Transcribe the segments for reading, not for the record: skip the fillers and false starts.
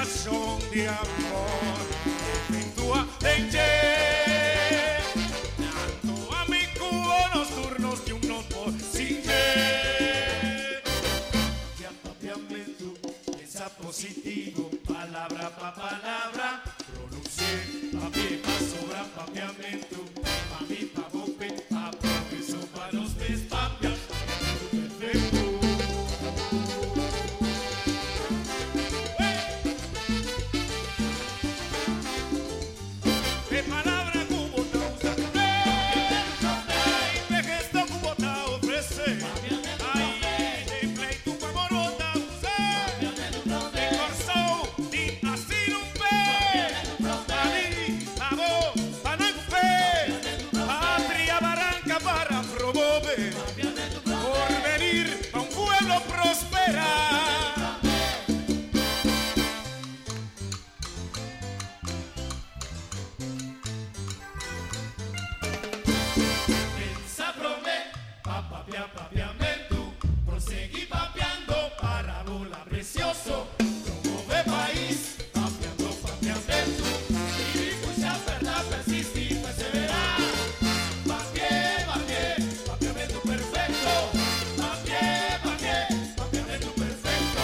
corazón de amor. Efectúa leche, dando a mi cubo los turnos de un noto sin que. Papiamento, piensa positivo, palabra pa' palabra, pronuncié, papi pa' sobra, papiamento, mami pa' bope, pa' progreso, pa' los tres, papia, perfecto. De palabra cubota usa, de gesto cubota ofrece, ay, de pleito pavorota usa, de corso, di así un pe, ali, abo, panagupé, patria barranca para promover, por venir a un pueblo prosperar. Papiamento, prosegui papiando, parábola precioso, promove país, papiando, papiamento, y mucha verdad persiste y persevera. Papiamento perfecto, papiamento perfecto,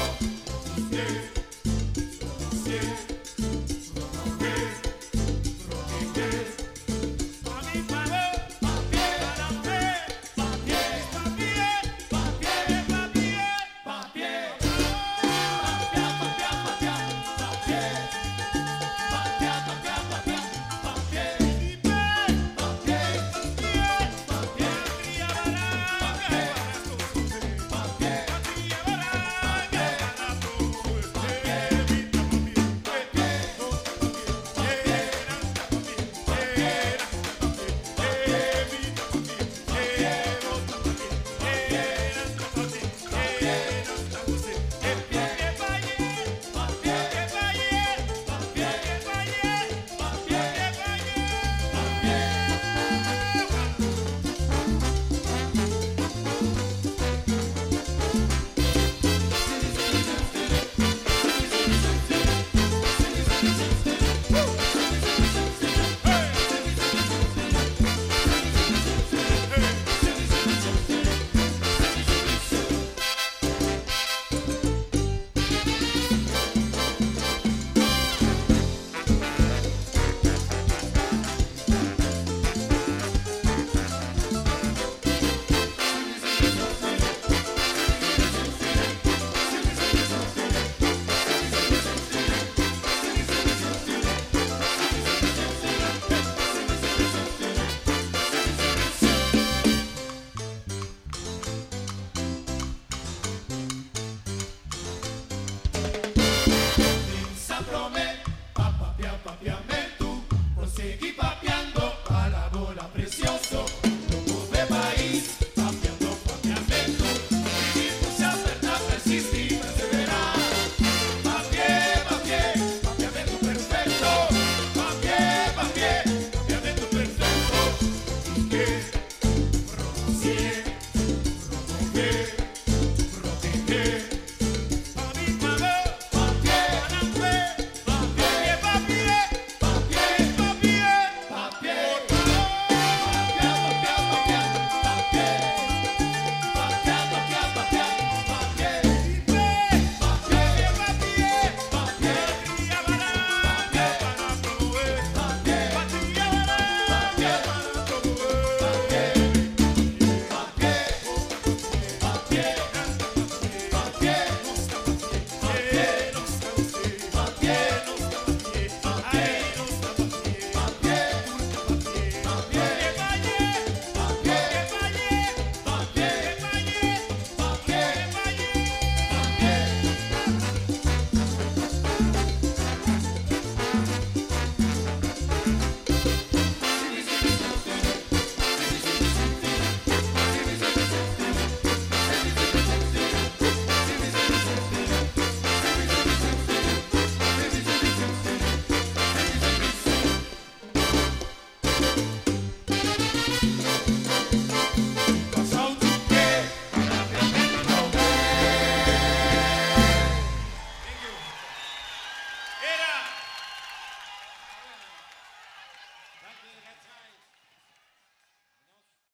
papiamento, prosegui papiando, parábola precioso, promove país, papiando, papiamento, y mucha verdad persiste y persevera. Papiamento perfecto, papiamento perfecto, y que pronuncié, protege. Era